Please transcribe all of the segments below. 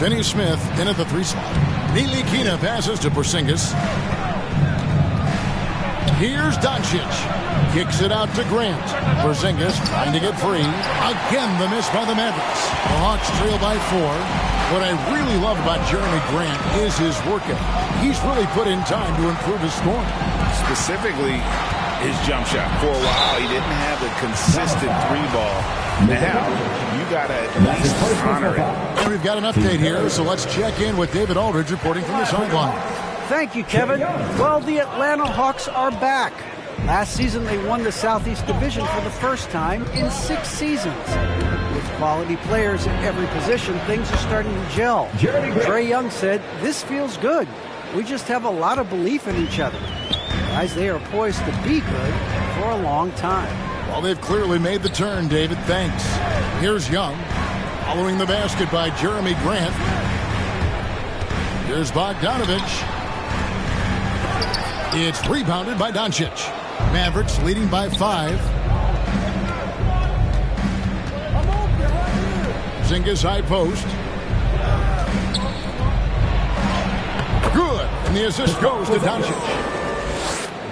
Finney-Smith in at the 3 spot. Ntilikina passes to Porzingis. Here's Doncic. Kicks it out to Grant. Porzingis trying to get free. Again, the miss by the Mavericks. The Hawks trail by 4. What I really love about Jeremy Grant is his work ethic. He's really put in time to improve his scoring. Specifically, his jump shot. For a while, he didn't have the consistent 3-ball. Now, you got to at least honor it. And we've got an update here, so let's check in with David Aldridge reporting from the sideline. Thank you, Kevin. Well, the Atlanta Hawks are back. Last season, they won the Southeast Division for the first time in 6 seasons. With quality players at every position, things are starting to gel. Trae Young said, "This feels good. We just have a lot of belief in each other." Guys, they are poised to be good for a long time. Well, they've clearly made the turn, David. Thanks. Here's Young. Following the basket by Jeremy Grant. Here's Bogdanovic. It's rebounded by Doncic. Mavericks leading by 5. Porzingis high post. Good. And the assist goes to Doncic.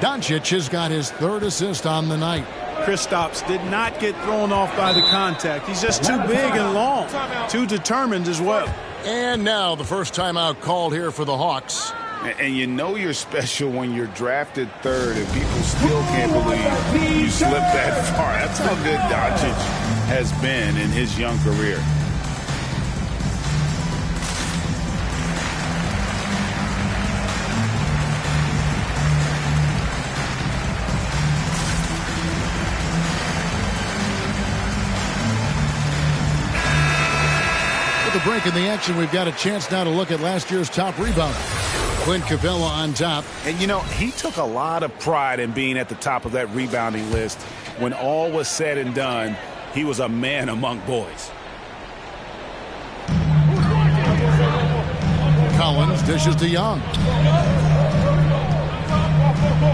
Doncic has got his 3rd assist on the night. Kristaps did not get thrown off by the contact. He's just too big and long. Too determined as well. And now the first timeout called here for the Hawks. And you know you're special when you're drafted 3rd and people still can't believe you slipped that far. That's how good Doncic has been in his young career. With the break in the action, we've got a chance now to look at last year's top rebounder. Clint Capella on top. And, you know, he took a lot of pride in being at the top of that rebounding list. When all was said and done, he was a man among boys. Collins dishes to Young.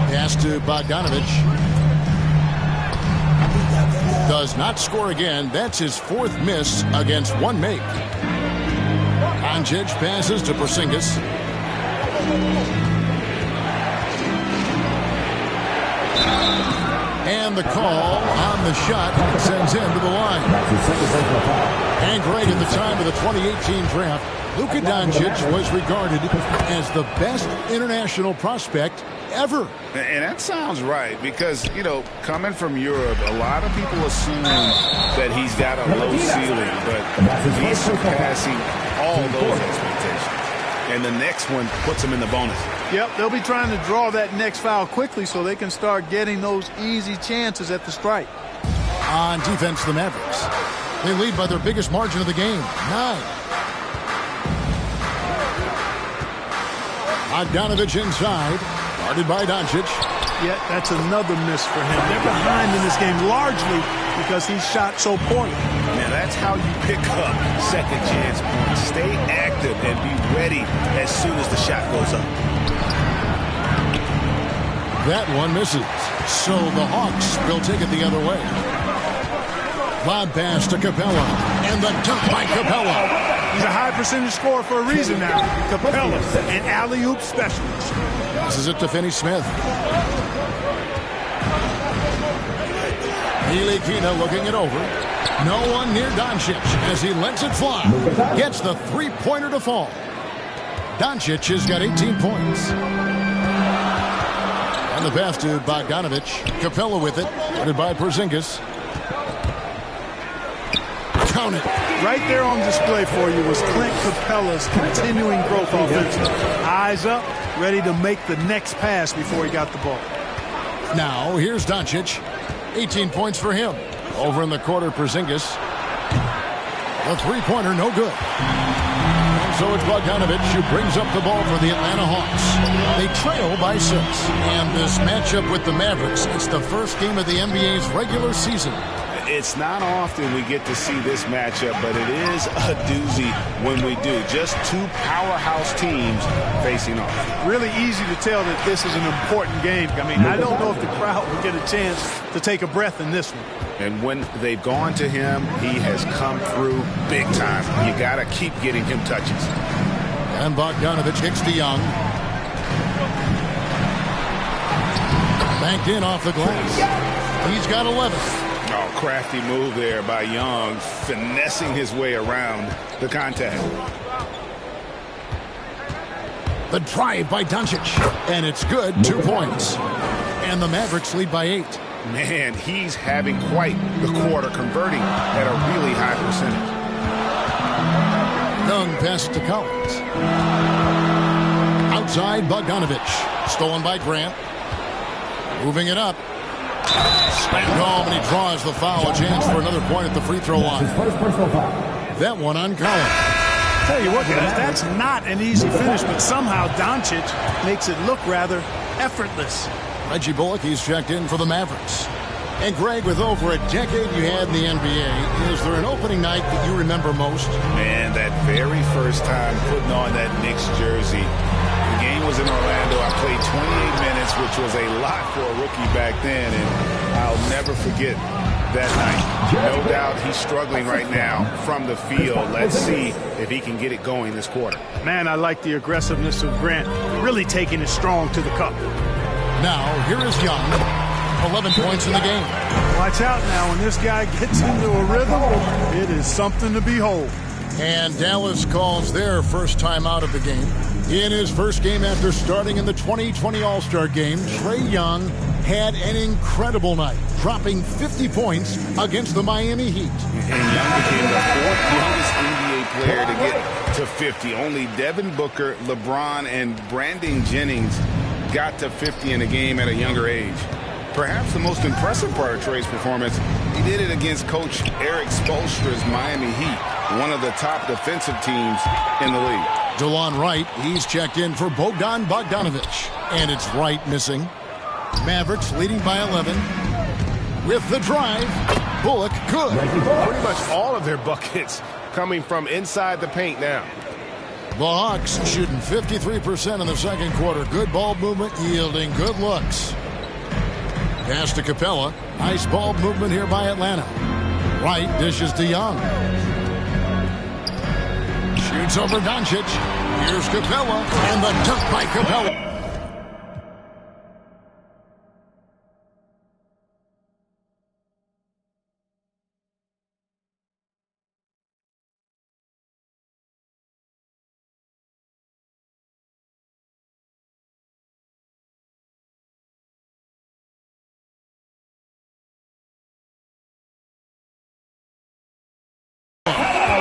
Pass to Bogdanovic. Does not score again. That's his 4th miss against 1 make. Doncic passes to Porzingis. And the call on the shot sends him to the line. And Greg, at the time of the 2018 draft, Luka Doncic was regarded as the best international prospect ever. And that sounds right because, you know, coming from Europe, a lot of people assume that he's got a low ceiling, but he's surpassing all those expectations. And the next one puts him in the bonus. Yep, they'll be trying to draw that next foul quickly so they can start getting those easy chances at the stripe. On defense, the Mavericks. They lead by their biggest margin of the game, 9. Bogdanovic inside, guarded by Doncic. Yeah, that's another miss for him. They're behind in this game largely because he shot so poorly. Now that's how you pick up second chance points. Stay active and be ready as soon as the shot goes up. That one misses. So the Hawks will take it the other way. Lob pass to Capella. And the dunk by Capella. He's a high percentage scorer for a reason now. Capella, an alley-oop specialist. This is it to Finney-Smith. Ntilikina looking it over. No one near Doncic as he lets it fly. Gets the 3-pointer to fall. Doncic has got 18 points. And the pass to Bogdanovic. Capella with it. Guarded by Porzingis. Count it. Right there on display for you was Clint Capella's continuing growth offensively. Eyes up, ready to make the next pass before he got the ball. Now, here's Doncic. 18 points for him. Over in the quarter, Porzingis. The 3-pointer, no good. And so it's Bogdanovic who brings up the ball for the Atlanta Hawks. They trail by 6. And this matchup with the Mavericks, it's the first game of the NBA's regular season. It's not often we get to see this matchup, but it is a doozy when we do. Just two powerhouse teams facing off. Really easy to tell that this is an important game. I mean, I don't know if the crowd will get a chance to take a breath in this one. And when they've gone to him, he has come through big time. You got to keep getting him touches. And Bogdanovic kicks to Young. Banked in off the glass. He's got 11. Oh, crafty move there by Young, finessing his way around the contact. The drive by Doncic. And it's good. 2 points. And the Mavericks lead by 8. Man, he's having quite the quarter, converting at a really high percentage. Young passes to Collins. Outside, Bogdanovic. Stolen by Grant. Moving it up. Slammed home, and he draws the foul. A chance for another point at the free throw line. That one on Collins. Tell you what, guys, that's not an easy finish, but somehow Doncic makes it look rather effortless. Reggie Bullock, he's checked in for the Mavericks. And Greg, with over a decade you had in the NBA, is there an opening night that you remember most? Man, that very first time putting on that Knicks jersey. The game was in Orlando. I played 28 minutes, which was a lot for a rookie back then, and I'll never forget that night. No doubt he's struggling right now from the field. Let's see if he can get it going this quarter. Man, I like the aggressiveness of Grant, really taking it strong to the cup. Now, here is Young. 11 points in the game. Watch out now. When this guy gets into a rhythm, it is something to behold. And Dallas calls their first time out of the game. In his first game after starting in the 2020 All-Star Game, Trae Young had an incredible night, dropping 50 points against the Miami Heat. And Young became the fourth youngest NBA player to get to 50. Only Devin Booker, LeBron, and Brandon Jennings got to 50 in a game at a younger age. Perhaps the most impressive part of Trae's performance, he did it against Coach Eric Spoelstra's Miami Heat, one of the top defensive teams in the league. DeLon Wright, he's checked in for Bogdanovic, and it's Wright missing. Mavericks leading by 11. With the drive, Bullock good. Pretty much all of their buckets coming from inside the paint now. The Hawks shooting 53% in the second quarter. Good ball movement, yielding good looks. Pass to Capella. Nice ball movement here by Atlanta. Wright dishes to Young. Shoots over Doncic. Here's Capella, and the dunk by Capella.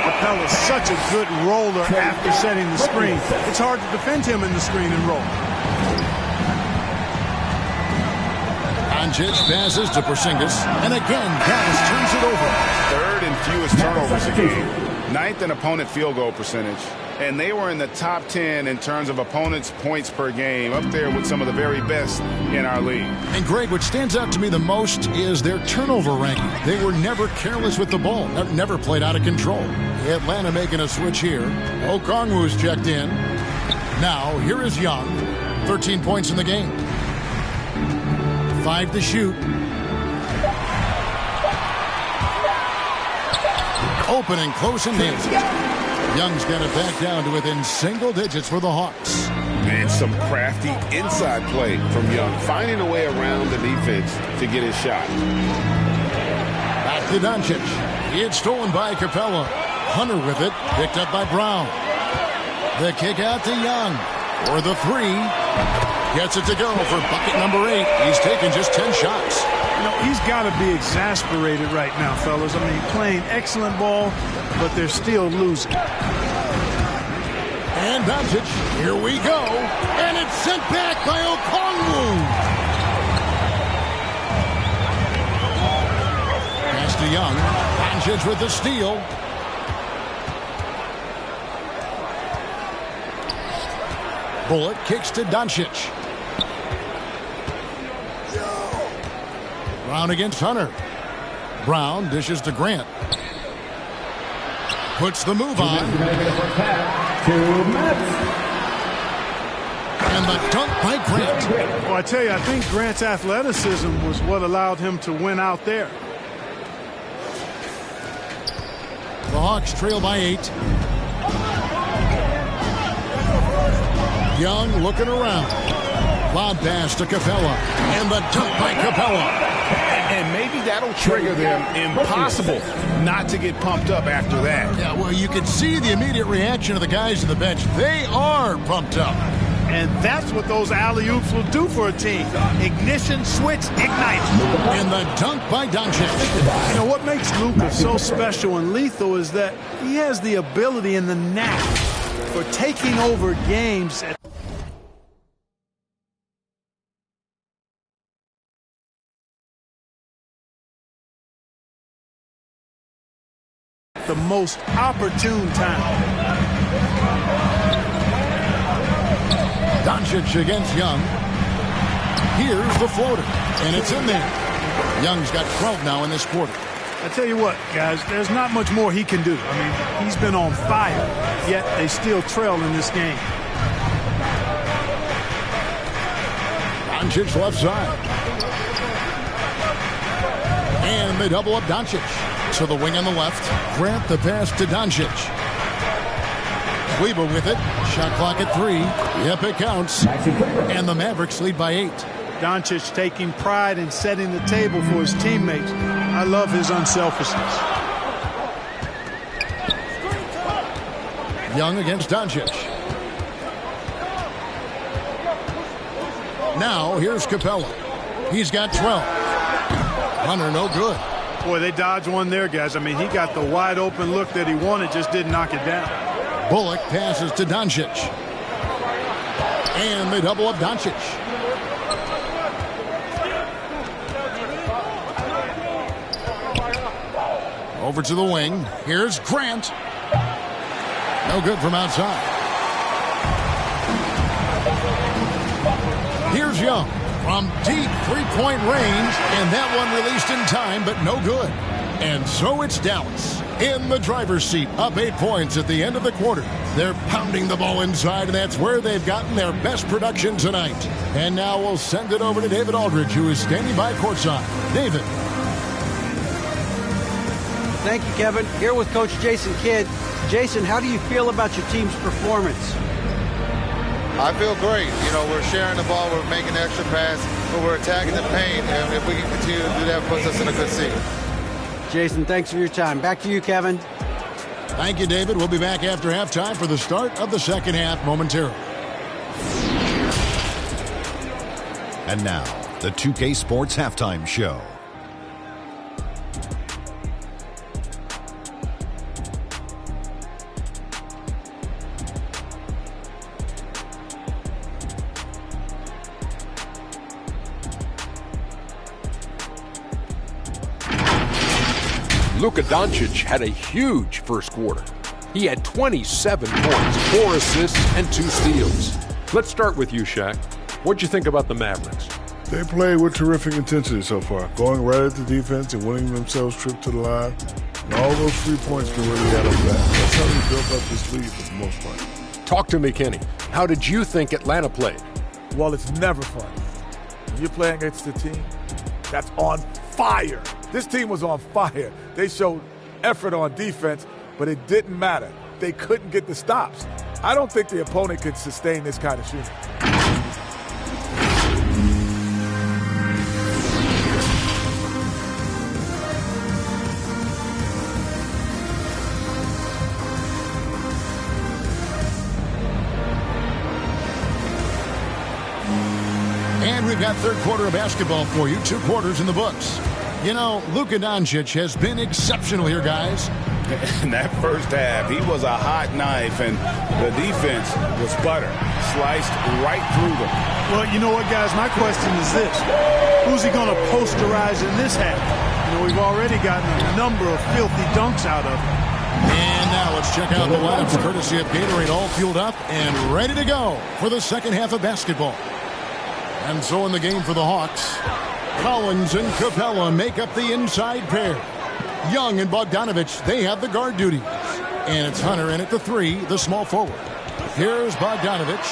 Capella's such a good roller after setting the screen. It's hard to defend him in the screen and roll. Doncic passes to Porzingis, and again, Dallas turns it over. Third and fewest turnovers a game. Ninth in opponent field goal percentage. And they were in the top 10 in terms of opponents' points per game, up there with some of the very best in our league. And Greg, what stands out to me the most is their turnover ranking. They were never careless with the ball, never played out of control. Atlanta making a switch here. Okongwu's checked in. Now, here is Young. 13 points in the game. 5 to shoot. Open and close and nails it. Young's got it back down to within single digits for the Hawks. And some crafty inside play from Young, finding a way around the defense to get his shot. Back to Doncic. It's stolen by Capella. Hunter with it, picked up by Brown. The kick out to Young for the three. Gets it to go for bucket number 8. He's taken just 10 shots. You know, he's got to be exasperated right now, fellas. I mean, playing excellent ball, but they're still losing. And Doncic, here we go. And it's sent back by Okongwu. Pass to Young. Doncic with the steal. Bullock kicks to Doncic. Brown against Hunter. Brown dishes to Grant. Puts the move on. And the dunk by Grant. Well, I tell you, I think Grant's athleticism was what allowed him to win out there. The Hawks trail by 8. Young looking around. Lob pass to Capella. And the dunk by Capella. And maybe that'll trigger them. Impossible not to get pumped up after that. Yeah, well, you can see the immediate reaction of the guys on the bench. They are pumped up. And that's what those alley-oops will do for a team. Ignition, switch, ignite. And the dunk by Doncic. You know, what makes Luka so special and lethal is that he has the ability and the knack for taking over games at the most opportune time. Doncic against Young. Here's the floater, and it's in there. Young's got 12 now in this quarter. I tell you what, guys, there's not much more he can do. I mean, he's been on fire, yet they still trail in this game. Doncic left side. And they double up Doncic. So the wing on the left. Grant the pass to Doncic. Kleber with it. Shot clock at 3. Yep, it counts. And the Mavericks lead by 8. Doncic taking pride in setting the table for his teammates. I love his unselfishness. Young against Doncic. Now here's Capella. He's got 12. Hunter no good. Boy, they dodged one there, guys. I mean, he got the wide open look that he wanted, just didn't knock it down. Bullock passes to Doncic. And they double up Doncic. Over to the wing. Here's Grant. No good from outside. Here's Young from deep three-point range, and that one released in time, but no good. And so it's Dallas in the driver's seat, up 8 points at the end of the quarter. They're pounding the ball inside, and that's where they've gotten their best production tonight. And now we'll send it over to David Aldridge, who is standing by courtside. David. Thank you, Kevin. Here with Coach Jason Kidd. Jason, how do you feel about your team's performance? I feel great. You know, we're sharing the ball, we're making the extra pass, but we're attacking the paint, and if we can continue to do that, it puts us in a good seat. Jason, thanks for your time. Back to you, Kevin. Thank you, David. We'll be back after halftime for the start of the second half momentarily. And now, the 2K Sports Halftime Show. Luka Doncic had a huge first quarter. He had 27 points, 4 assists, and 2 steals. Let's start with you, Shaq. What'd you think about the Mavericks? They played with terrific intensity so far, going right at the defense and winning themselves trip to the line. And all those 3 points can really add up back. That's how they built up this lead for the most part. Talk to me, Kenny. How did you think Atlanta played? Well, it's never fun. When you're playing against a team that's on fire. This team was on fire. They showed effort on defense, but it didn't matter. They couldn't get the stops. I don't think the opponent could sustain this kind of shooting. And we've got third quarter of basketball for you. 2 quarters in the books. You know, Luka Doncic has been exceptional here, guys. In that first half, he was a hot knife, and the defense was butter. Sliced right through them. Well, you know what, guys? My question is this. Who's he going to posterize in this half? You know, we've already gotten a number of filthy dunks out of him. And now let's check out the lineups courtesy of Gatorade, all fueled up and ready to go for the second half of basketball. And so in the game for the Hawks, Collins and Capella make up the inside pair. Young and Bogdanovic, they have the guard duties. And it's Hunter in at the 3, the small forward. Here's Bogdanovic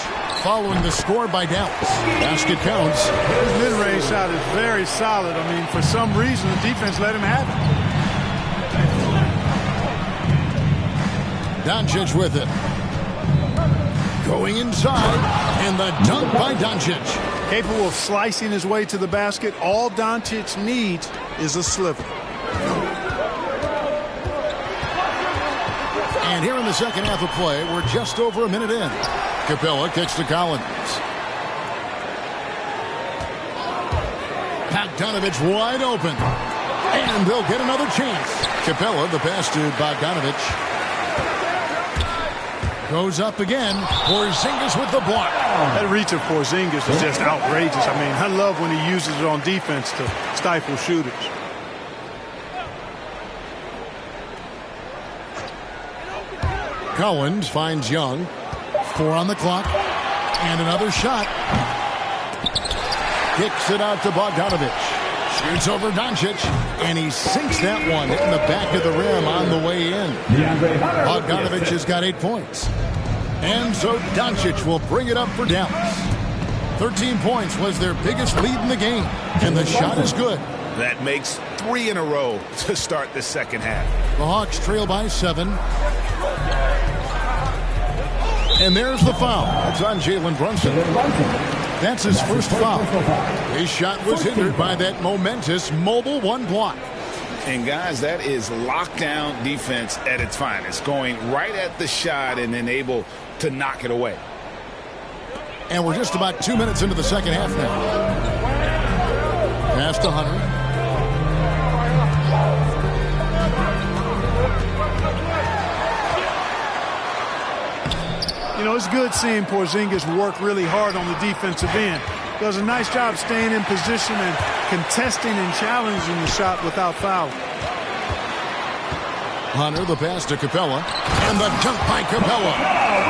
following the score by Dallas. Basket counts. His mid-range shot is very solid. I mean, for some reason, the defense let him have it. Doncic with it. Going inside, and the dunk by Doncic. Capable of slicing his way to the basket. All Doncic needs is a sliver. And here in the second half of play, we're just over a minute in. Capella kicks to Collins. Bogdanovic wide open. And they'll get another chance. Capella, the pass to Bogdanovic. Goes up again. Porzingis with the block. That reach of Porzingis is just outrageous. I mean, I love when he uses it on defense to stifle shooters. Collins finds Young. 4 on the clock. And another shot. Kicks it out to Bogdanovic. Shoots over Doncic. And he sinks that one, hitting the back of the rim on the way in. Bogdanovic has got 8 points. And so Doncic will bring it up for Dallas. 13 points was their biggest lead in the game. And the shot is good. That makes 3 in a row to start the second half. The Hawks trail by 7. And there's the foul. It's on Jalen Brunson. That's his first foul. His shot was hindered by that momentous mobile 1 block. And guys, that is lockdown defense at its finest. Going right at the shot and then able to knock it away. And we're just about 2 minutes into the second half now. Pass to Hunter. You know, it's good seeing Porzingis work really hard on the defensive end. Does a nice job staying in position and contesting and challenging the shot without foul. Hunter, the pass to Capella. And the dunk by Capella.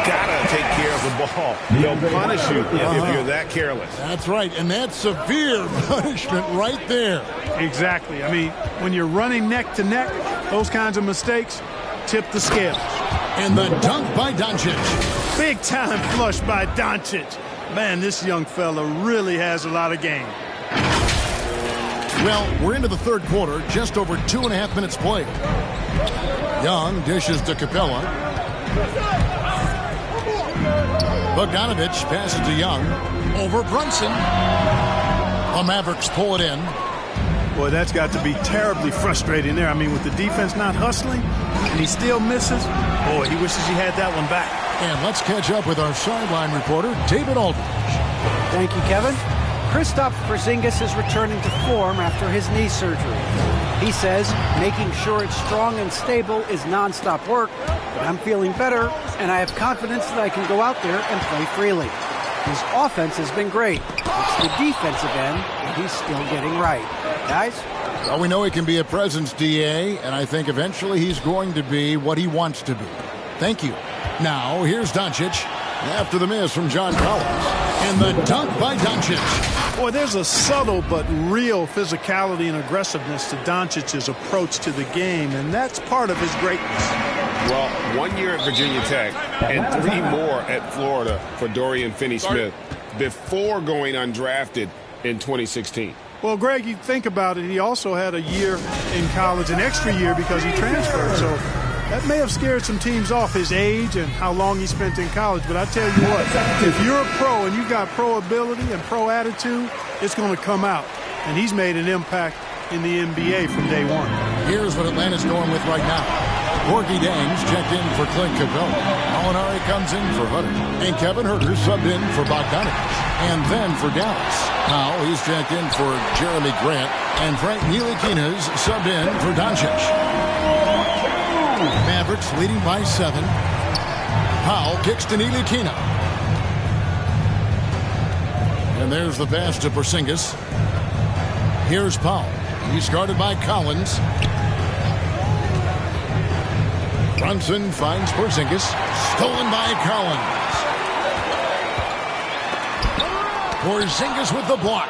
Gotta take care of the ball. They'll punish you if you're that careless. That's right, and that's severe punishment right there. Exactly. I mean, when you're running neck to neck, those kinds of mistakes tip the scales. And the dunk by Doncic. Big time flush by Doncic. Man, this young fella really has a lot of game. Well, we're into the third quarter, just over 2.5 minutes played. Young dishes to Capella. Bogdanovic passes to Young. Over Brunson. The Mavericks pull it in. Boy, that's got to be terribly frustrating there. I mean, with the defense not hustling, and he still misses. Boy, he wishes he had that one back. And let's catch up with our sideline reporter, David Aldridge. Thank you, Kevin. Kristaps Porzingis is returning to form after his knee surgery. He says making sure it's strong and stable is nonstop work, but I'm feeling better, and I have confidence that I can go out there and play freely. His offense has been great. It's the defensive end that he's still getting right. Guys? Well, we know he can be a presence, DA, and I think eventually he's going to be what he wants to be. Thank you. Now, here's Doncic after the miss from John Collins. And the dunk by Doncic. Boy, there's a subtle but real physicality and aggressiveness to Doncic's approach to the game, and that's part of his greatness. Well, 1 year at Virginia Tech and 3 more at Florida for Dorian Finney-Smith before going undrafted in 2016. Well, Greg, you think about it, he also had a year in college, an extra year because he transferred. So that may have scared some teams off, his age and how long he spent in college. But I tell you what, if you're a pro and you've got pro ability and pro attitude, it's going to come out. And he's made an impact in the NBA from day one. Here's what Atlanta's going with right now. Corky Dames checked in for Clint Capella. Molinari comes in for Hunter. And Kevin Huerter subbed in for Bogdanovic. And then for Dallas. Now he's checked in for Jeremy Grant. And Frank Ntilikina's subbed in for Doncic. Mavericks leading by 7. Powell kicks to Ntilikina. And there's the pass to Porzingis. Here's Powell. He's guarded by Collins. Brunson finds Porzingis. Stolen by Collins. Porzingis with the block.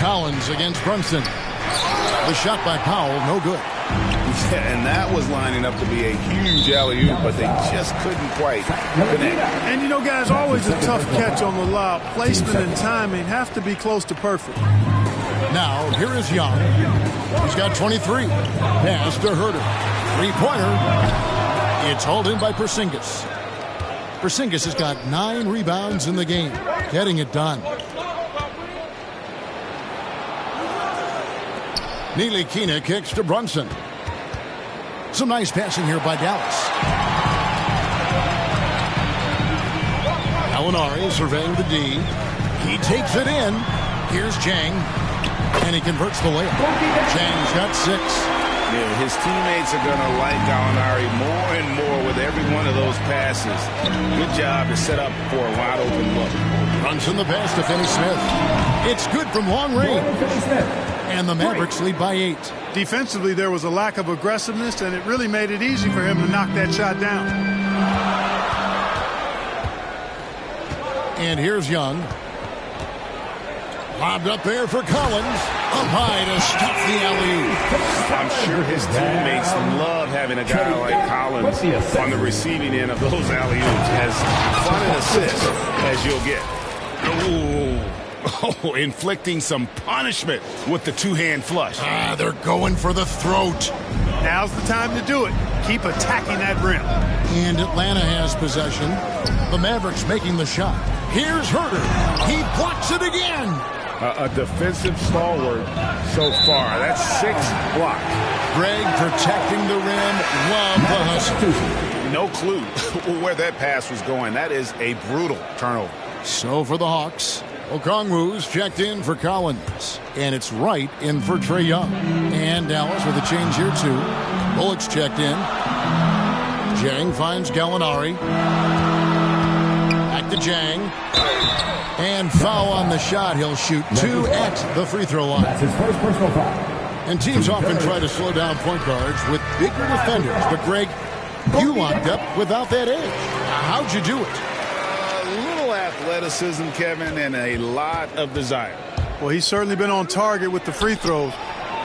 Collins against Brunson. The shot by Powell, no good. Yeah, and that was lining up to be a huge alley-oop, but they just couldn't quite connect. And you know, guys, always a tough catch on the lob. Placement and timing have to be close to perfect. Now, here is Young. He's got 23. Pass to Herter. Three-pointer. It's hauled in by Porzingis. Porzingis has got 9 rebounds in the game, getting it done. Ntilikina kicks to Brunson. Some nice passing here by Dallas. Gallinari surveying the D. He takes it in. Here's Jang. And he converts the layup. Jang's got 6. Yeah, his teammates are going to like Gallinari more and more with every one of those passes. Good job to set up for a wide open look. Brunson the pass to Finney-Smith. It's good from long range. And the Mavericks lead by 8. Defensively, there was a lack of aggressiveness, and it really made it easy for him to knock that shot down. And here's Young. Lobbed up there for Collins. Up high to stop the alley-oop. I'm sure his teammates love having a guy like Collins on the receiving end of those alley-oops. As fun an assist as you'll get. Oh, inflicting some punishment with the two-hand flush. They're going for the throat. Now's the time to do it. Keep attacking that rim. And Atlanta has possession. The Mavericks making the shot. Here's Herter. He blocks it again. A defensive stalwart so far. That's 6 blocks. Greg protecting the rim. Love the hustle. No clue where that pass was going. That is a brutal turnover. So for the Hawks, Okongwu's checked in for Collins. And it's Wright in for Trae Young. And Dallas with a change here too. Bullock's checked in. Jang finds Gallinari. Back to Jang. And foul on the shot. He'll shoot 2 at the free throw line. That's his first personal foul. And teams often try to slow down point guards with bigger defenders. But, Greg, you locked up without that edge. How'd you do it? A little athleticism, Kevin, and a lot of desire. Well, he's certainly been on target with the free throws.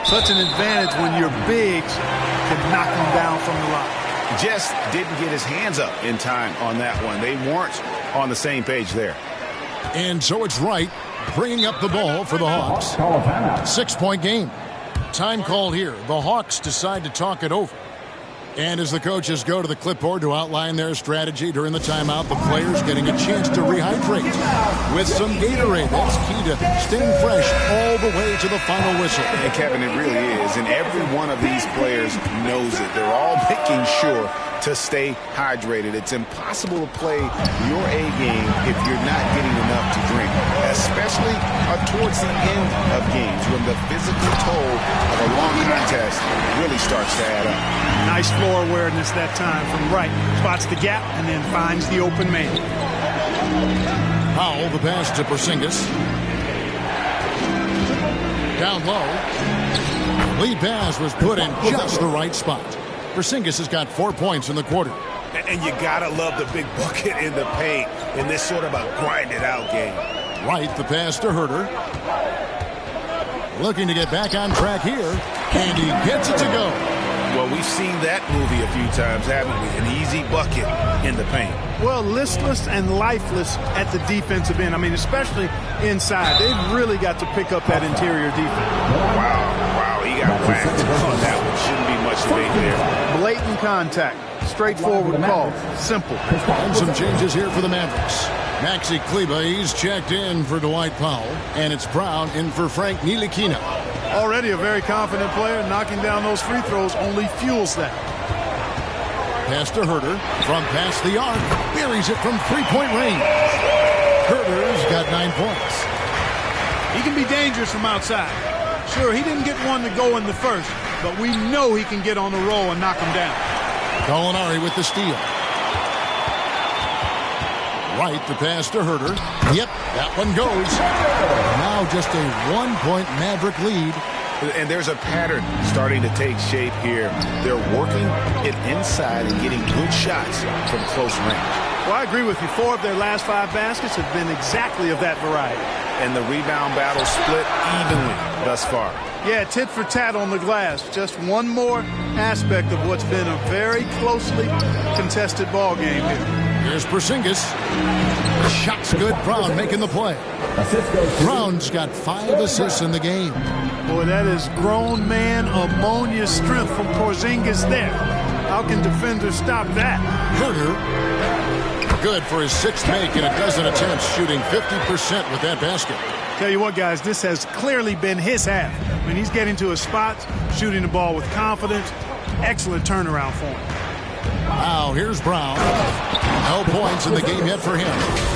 Such an advantage when your bigs can knock him down from the line. Just didn't get his hands up in time on that one. They weren't on the same page there. And so it's Wright bringing up the ball for the Hawks. 6-point game. Time called here. The Hawks decide to talk it over. And as the coaches go to the clipboard to outline their strategy during the timeout, the players getting a chance to rehydrate with some Gatorade. That's key to staying fresh all the way to the final whistle. And Kevin, it really is. And every one of these players knows it. They're all making sure to stay hydrated. It's impossible to play your A game if you're not getting enough to drink, especially towards the end of games when the physical toll of a long contest really starts to add up. Nice floor awareness that time from Wright. Spots the gap and then finds the open man. Powell, the pass to Porzingis. Down low. Lead pass was put in just the right spot. Porzingis has got 4 points in the quarter. And you gotta love the big bucket in the paint in this sort of a grind-it-out game. Right, the pass to Herter. Looking to get back on track here. And he gets it to go. Well, we've seen that movie a few times, haven't we? An easy bucket in the paint. Well, listless and lifeless at the defensive end. I mean, especially inside. They've really got to pick up that interior defense. Wow, he got whacked on that one. Shouldn't be much debate there. Blatant contact. Straightforward call. Simple. And some changes here for the Mavericks. Maxi Kleber, he's checked in for Dwight Powell. And it's Brown in for Frank Ntilikina. Already a very confident player. Knocking down those free throws only fuels that. Pass to Herter. From past the arc. Buries it from three-point range. Herter's got 9 points. He can be dangerous from outside. Sure, he didn't get one to go in the first, but we know he can get on the roll and knock him down. Gallinari with the steal. Right, the pass to Herter. Yep, that one goes. Now just a 1-point Maverick lead And there's a pattern starting to take shape here. They're working it inside and getting good shots from close range. Well, I agree with you. 4 of their last 5 baskets have been exactly of that variety. And the rebound battle split evenly thus far. Yeah, tit for tat on the glass. Just one more aspect of what's been a very closely contested ball game here. Here's Porzingis. Shot's good. Brown making the play. Brown's got 5 assists in the game. Boy, that is grown man ammonia strength from Porzingis there. How can defenders stop that? Herter. Good for his 6th make in a dozen attempts, shooting 50% with that basket. Tell you what, guys, this has clearly been his half. When he's getting to his spots, shooting the ball with confidence, excellent turnaround for him. Now here's Brown. No points in the game yet for him.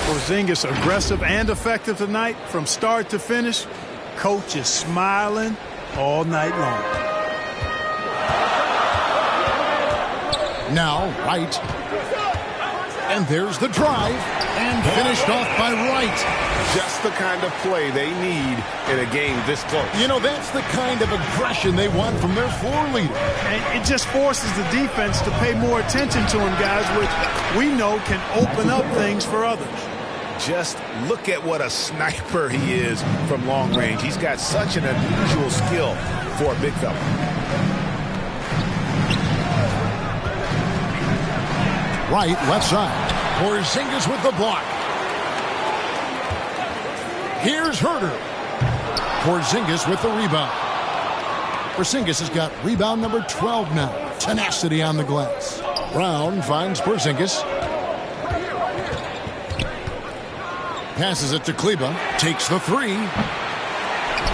Porzingis aggressive and effective tonight from start to finish. Coach is smiling all night long. Now Wright. And there's the drive. And finished off by Wright. Just the kind of play they need in a game this close. You know, that's the kind of aggression they want from their floor leader. And it just forces the defense to pay more attention to him, guys, which we know can open up things for others. Just look at what a sniper he is from long range. He's got such an unusual skill for a big fella. Right, left side. Porzingis with the block. Here's Herter. Porzingis with the rebound. Porzingis has got rebound number 12 now. Tenacity on the glass. Brown finds Porzingis. Passes it to Kleba. Takes the 3.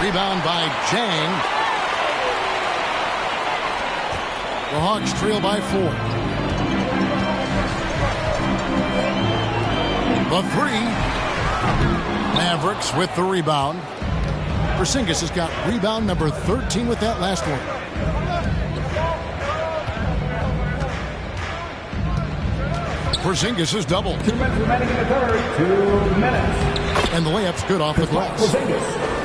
Rebound by Jang. The Hawks trail by 4. The 3. Mavericks with the rebound. Porzingis has got rebound number 13 with that last one. Porzingis is doubled. 2 minutes remaining in the third. 2 minutes. And the layup's good off the glass.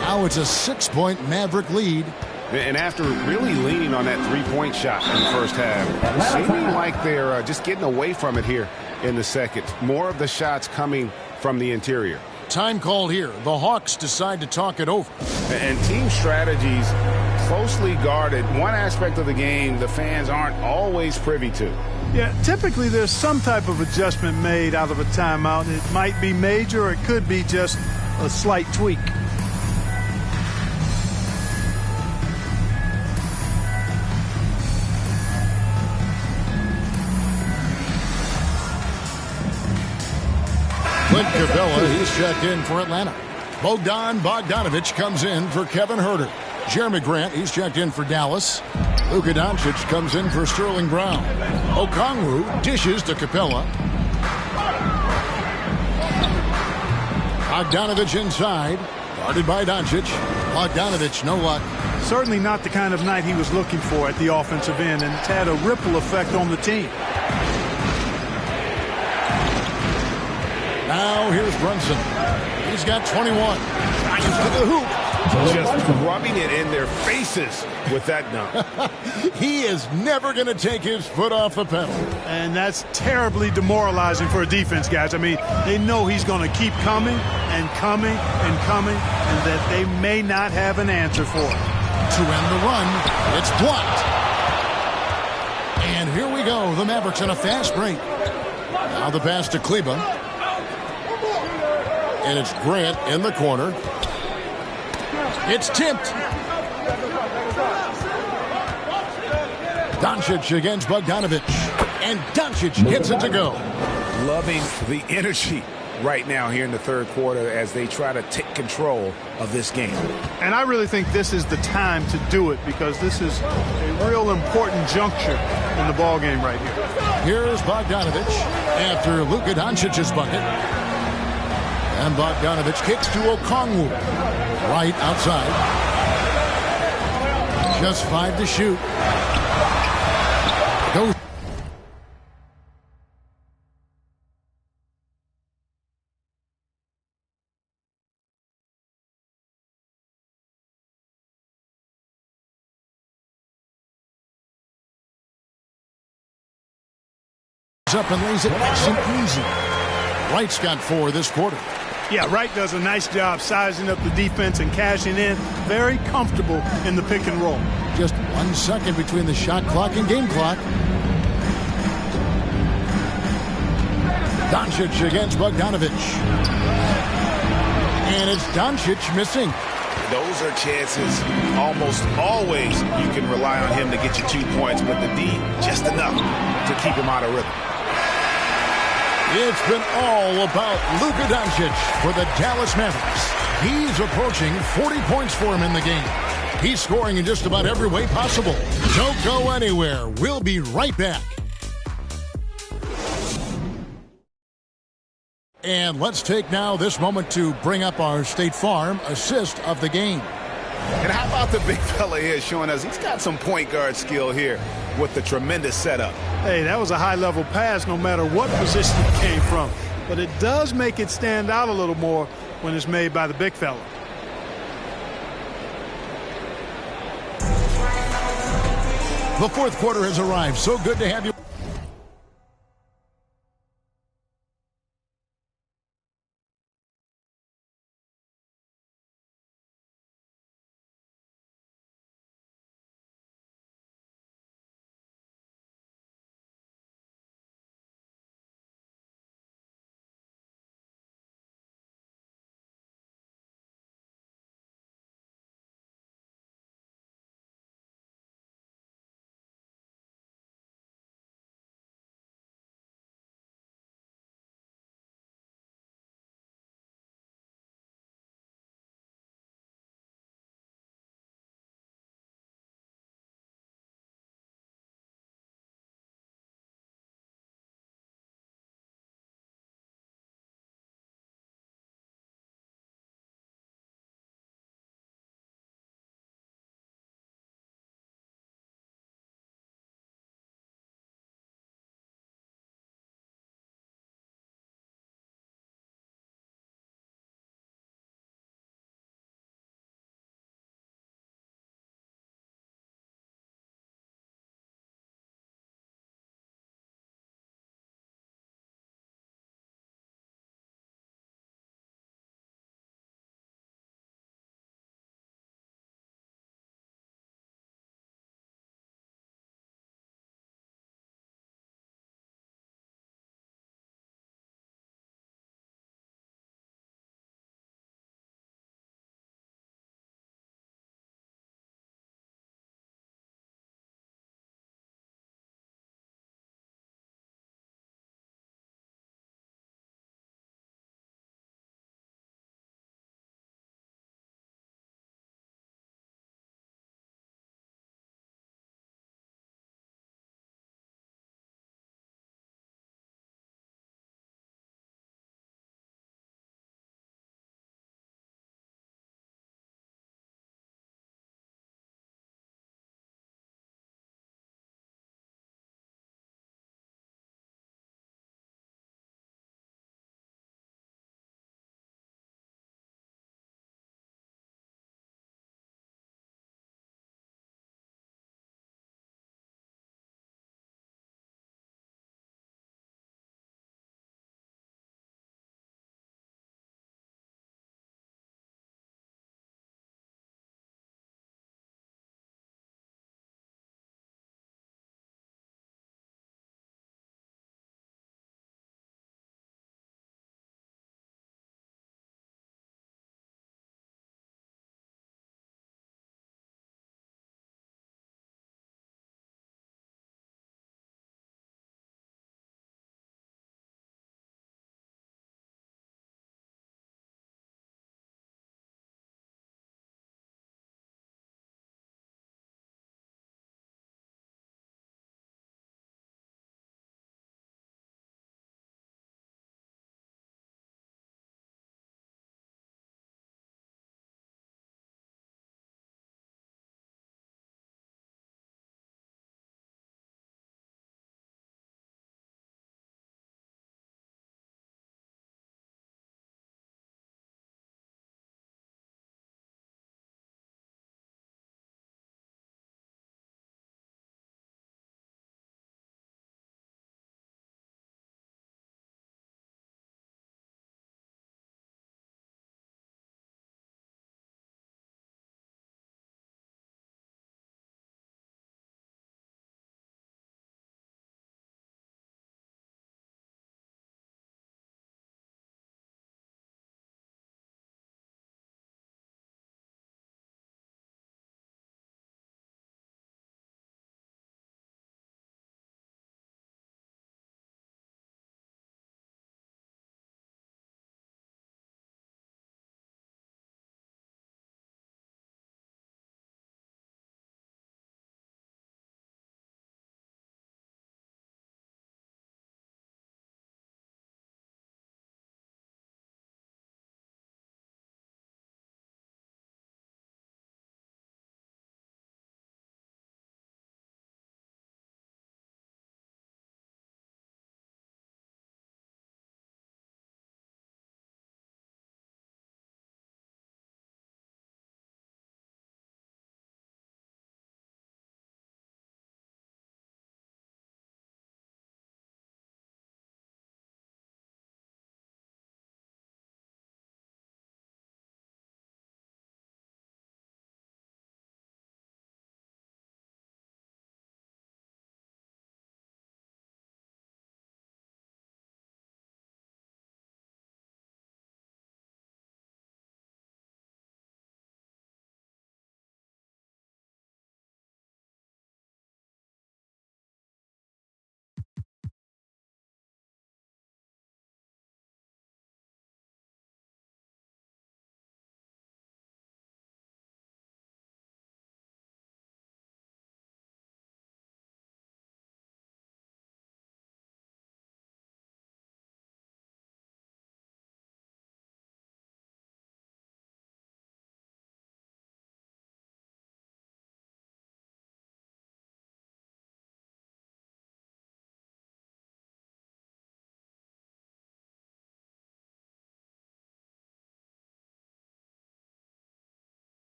Now it's a 6-point Maverick lead. And after really leaning on that 3-point shot in the first half, seeming like they're just getting away from it here in the second. More of the shots coming from the interior. Time called here. The Hawks decide to talk it over. And team strategies closely guarded. One aspect of the game the fans aren't always privy to. Yeah, typically there's some type of adjustment made out of a timeout. It might be major or it could be just a slight tweak. Clint Capella, he's checked in for Atlanta. Bogdanovic comes in for Kevin Herter. Jeremy Grant, he's checked in for Dallas. Luka Doncic comes in for Sterling Brown. Okongwu dishes to Capella. Bogdanovic inside, guarded by Doncic. Bogdanovic, no luck. Certainly not the kind of night he was looking for at the offensive end, and it's had a ripple effect on the team. Now here's Brunson. He's got 21. Drives to the hoop. Just rubbing it in their faces with that dunk. He is never going to take his foot off the pedal. And that's terribly demoralizing for a defense, guys. I mean, they know he's going to keep coming and coming and coming, and that they may not have an answer for it. To end the run, it's blocked. And here we go. The Mavericks in a fast break. Now the pass to Kleba. And it's Grant in the corner. It's tipped. Doncic against Bogdanovic. And Doncic gets it to go. Loving the energy right now here in the third quarter as they try to take control of this game. And I really think this is the time to do it because this is a real important juncture in the ball game right here. Here's Bogdanovic after Luka Doncic's bucket. And Bogdanovic kicks to Okongwu. Right outside. Just 5 to shoot. Goes Up and lays it nice and easy. Wright's got 4 this quarter. Yeah, Wright does a nice job sizing up the defense and cashing in. Very comfortable in the pick and roll. Just 1 second between the shot clock and game clock. Doncic against Bogdanovic. And it's Doncic missing. Those are chances almost always you can rely on him to get you 2 points, but the D just enough to keep him out of rhythm. It's been all about Luka Doncic for the Dallas Mavericks. He's approaching 40 points for him in the game. He's scoring in just about every way possible. Don't go anywhere. We'll be right back. And let's take now this moment to bring up our State Farm assist of the game. And how about the big fella here showing us he's got some point guard skill here with the tremendous setup. Hey, that was a high-level pass no matter what position it came from. But it does make it stand out a little more when it's made by the big fella. The fourth quarter has arrived. So good to have you.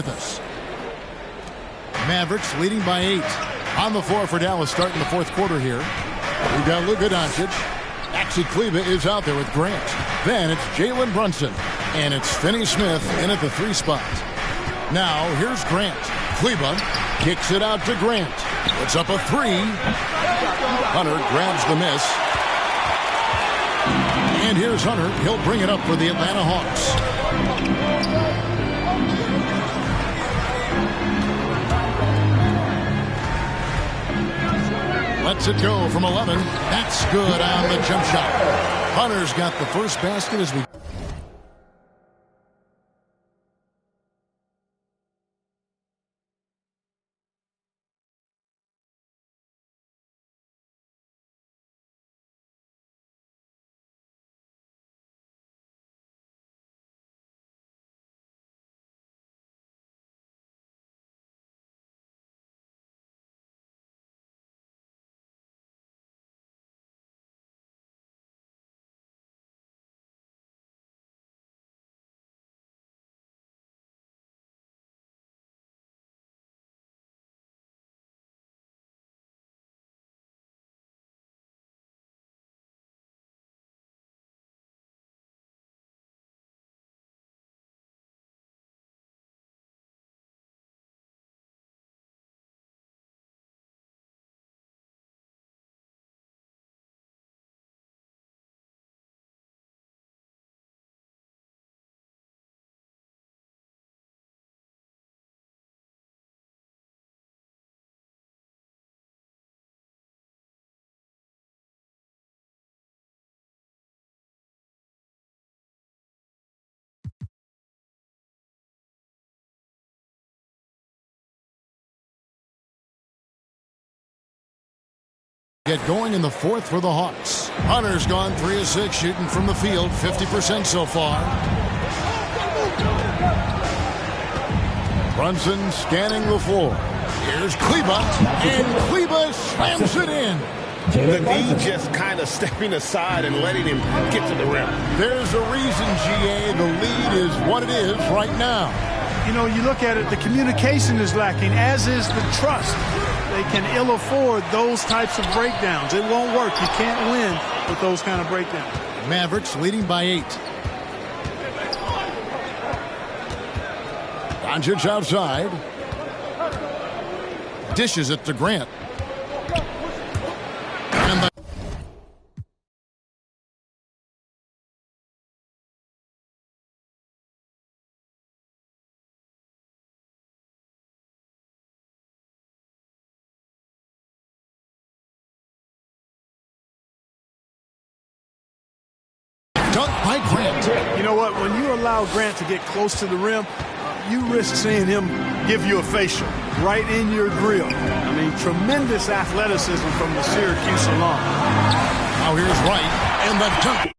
with us. Mavericks leading by 8. On the floor for Dallas starting the fourth quarter here. We've got Luka Doncic. Maxi Kleber is out there with Grant. Then it's Jalen Brunson. And it's Finney-Smith in at the 3 spot. Now here's Grant. Kleber kicks it out to Grant. Puts up a 3. Hunter grabs the miss. And here's Hunter. He'll bring it up for the Atlanta Hawks. Lets it go from 11. That's good on the jump shot. Hunter's got the first basket as we... Get going in the fourth for the Hawks. Hunter's gone 3 of 6 shooting from the field, 50% so far. Brunson scanning the floor. Here's Kleber, and Kleber slams it in. The D just kind of stepping aside and letting him get to the rim. There's a reason, GA, the lead is what it is right now. You know, you look at it, the communication is lacking, as is the trust. They can ill afford those types of breakdowns. It won't work. You can't win with those kind of breakdowns. Mavericks leading by 8. Doncic outside. Dishes it to Grant. And the dunk by Grant. You know what? When you allow Grant to get close to the rim, you risk seeing him give you a facial right in your grill. I mean, tremendous athleticism from the Syracuse alum. Now here's Wright, and the dunk.